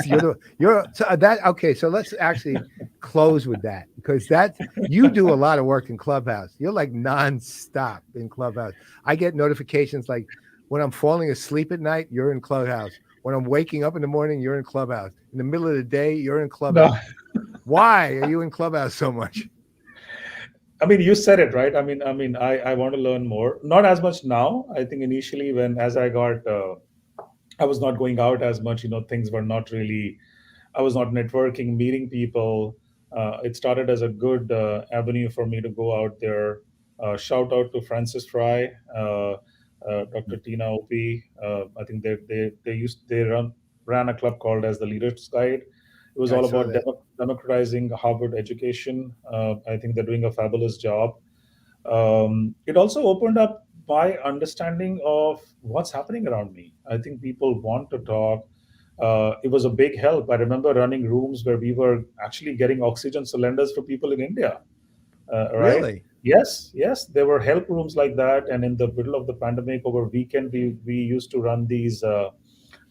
You're so that okay. So let's actually close with that because that you do a lot of work in Clubhouse. You're like nonstop in Clubhouse. I get notifications like when I'm falling asleep at night, you're in Clubhouse. When I'm waking up in the morning, you're in Clubhouse. In the middle of the day, you're in no? Clubhouse. Why are you in Clubhouse so much? I mean, you said it right. I want to learn more. Not as much now. I think initially, when as I got, I was not going out as much. Things were not really. I was not networking, meeting people. It started as a good avenue for me to go out there. Shout out to Francis Fry, Dr. Tina Opie. I think they ran a club called as the Leaders Guide. It was I all saw about that. democratizing Harvard education. I think they're doing a fabulous job. It also opened up my understanding of what's happening around me. I think people want to talk. It was a big help. I remember running rooms where we were actually getting oxygen cylinders for people in India, right? Really? Yes, yes, there were help rooms like that. And in the middle of the pandemic, over weekend, we used to run these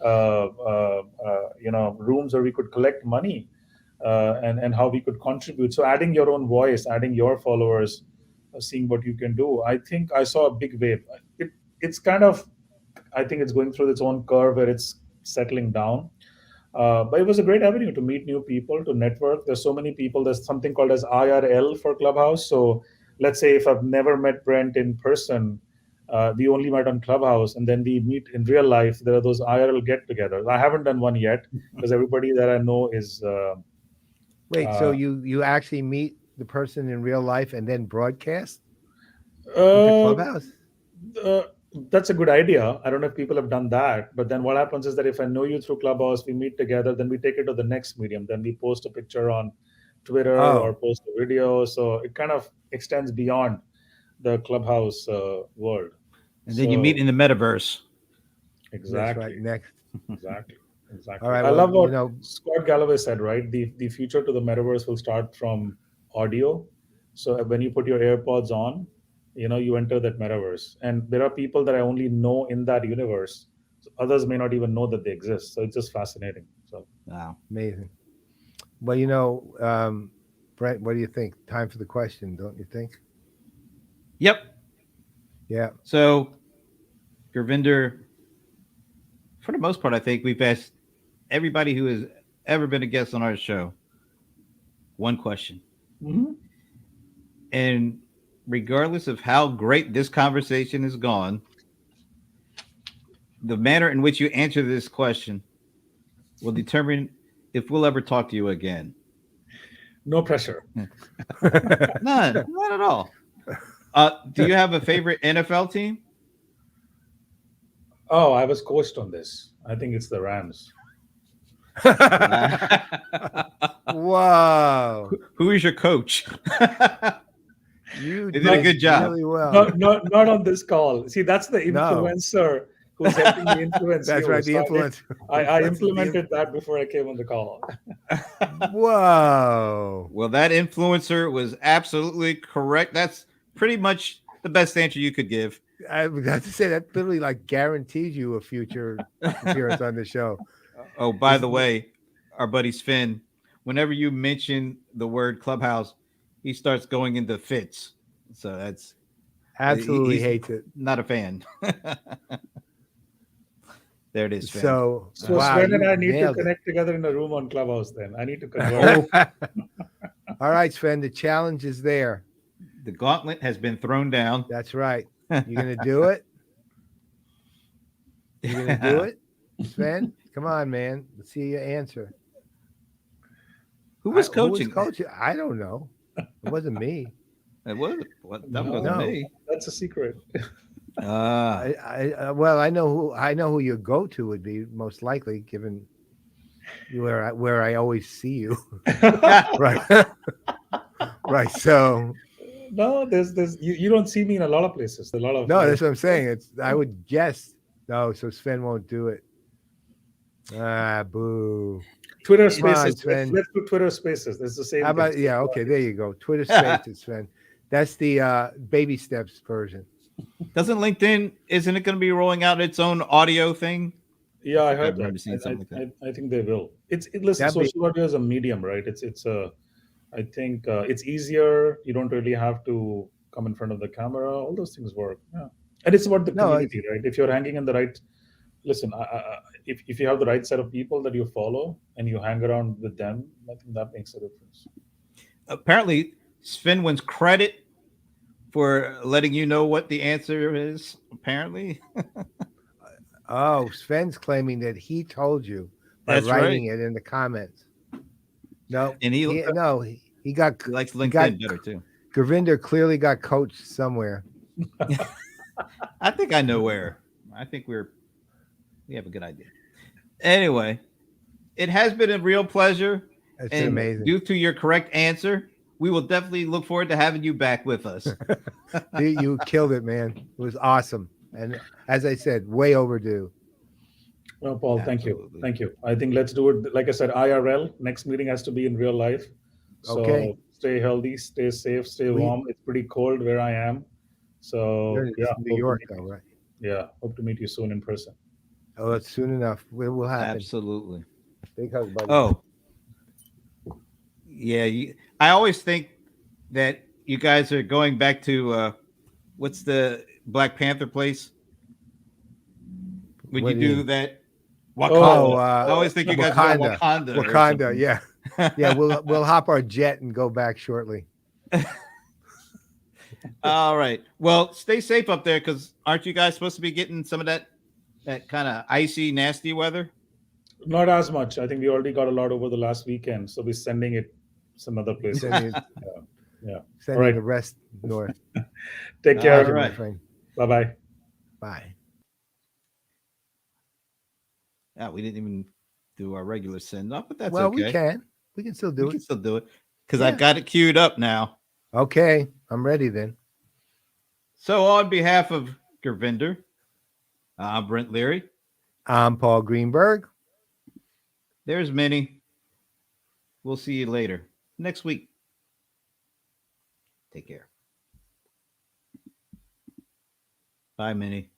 rooms where we could collect money and how we could contribute. So adding your own voice, adding your followers, seeing what you can do. I think I saw a big wave. It's kind of, I think it's going through its own curve where it's settling down. But it was a great avenue to meet new people, to network. There's so many people. There's something called as IRL for Clubhouse. So let's say if I've never met Brent in person, we only met on Clubhouse, and then we meet in real life. There are those IRL get-togethers. I haven't done one yet because everybody that I know is Wait, so uh, you actually meet the person in real life and then broadcast into uh, Clubhouse? uh, that's a good idea. I don't know if people have done that, but then what happens is that if I know you through Clubhouse, we meet together, then we take it to the next medium. Then we post a picture on Twitter or Oh, post a video. So it kind of extends beyond the Clubhouse world. And then you meet So in the metaverse. that's exactly, right. Next. exactly, All exactly. right. I Well, love what Scott Galloway said. Right, the future to the metaverse will start from audio. So when you put your AirPods on, you enter that metaverse, and there are people that I only know in that universe. So others may not even know that they exist. So it's just fascinating. So Wow. amazing. Well, Brent, what do you think? Time for the question, don't you think? Yep. Yeah. So, Gurvinder, for the most part, I think we've asked everybody who has ever been a guest on our show one question. mhm. And regardless of how great this conversation has gone, The manner in which you answer this question will determine if we'll ever talk to you again. No pressure. None, not at all. Do you have a favorite NFL team? Oh, I was coached on this. I think it's the Rams. Wow. Who is your coach? You They did a good job. really well. Not on this call. See, that's the No. influencer who's helping me influence That's you. right, the So influence. I implemented that before I came on the call. Whoa. Well, that influencer was absolutely correct. That's pretty much the best answer you could give. I was about to say that literally like guarantees you a future appearance on the show. Oh, by the way, our buddy Sven, whenever you mention the word clubhouse, he starts going into fits. So that's Absolutely he's hates it. not a fan. There it is, Sven. So, So wow, Sven and you I need to nailed it. connect together in a room on Clubhouse. Then I need to convert. All right, Sven, the challenge is there. The gauntlet has been thrown down. That's right. You gonna do it? You gonna do it, Sven? Come on, man. Let's see your answer. Who was coaching? Who was coaching? I don't know. It wasn't me. It was what? That No. wasn't No. me. That's a secret. Well, I know who your go-to would be most likely, given where I always see you. Right. Right. So No, there's you don't see me in a lot of places. A lot of no, that's what I'm saying. I would guess no, so Sven won't do it. Ah, boo. Twitter Come on, Spaces. Sven. Let's do Twitter Spaces. That's the same. How about thing. yeah? Okay, there you go. Twitter Spaces, Sven. That's the baby steps version. Doesn't LinkedIn? Isn't it going to be rolling out its own audio thing? Yeah, I I've heard never that. seen something like I think they will. Listen, That'd be- social audio is a medium, right? I think it's easier. You don't really have to come in front of the camera. All those things work. Yeah, and it's about the No, community, right? If you're hanging in the right, listen, if you have the right set of people that you follow and you hang around with them, I think that makes a difference. Apparently, Sven wins credit for letting you know what the answer is. Apparently, Oh, Sven's claiming that he told you by That's writing it in the comments. No, and he he got likes he got- LinkedIn better too. Gurvinder clearly got coached somewhere. I think I know where. I think we have a good idea. Anyway, it has been a real pleasure. It's And amazing. due to your correct answer, we will definitely look forward to having you back with us. You killed it, man. It was awesome. And as I said, way overdue. Well, Paul, thank you. Absolutely. Thank you. I think let's do it. Like I said, IRL. Next meeting has to be in real life. So Okay. stay healthy, stay safe, stay We- warm. It's pretty cold where I am. So You're in yeah, New York, though, right? hope to meet you soon in person. Oh, it's soon enough. It will happen. Absolutely. Big hug, buddy. Oh, yeah. I always think that you guys are going back to what's the Black Panther place? Would What you do you do mean? that? Oh, I always think you guys go to Wakanda. or Wakanda, something. yeah. Yeah, we'll hop our jet and go back shortly. All right. Well, stay safe up there because aren't you guys supposed to be getting some of that kind of icy, nasty weather? Not as much. I think we already got a lot over the last weekend, so we're sending it some other places. Sending Alright. the rest north. Take All care. Thank you, my right. friend. Bye bye. Bye. Yeah, we didn't even do our regular send off, but that's Well, okay. we can. We can still do We can it. still do it because Yeah. I've got it queued up now. Okay, I'm ready then. So, on behalf of Gurvinder, I'm Brent Leary. I'm Paul Greenberg. There's Minnie. We'll see you later next week. Take care. Bye, Minnie.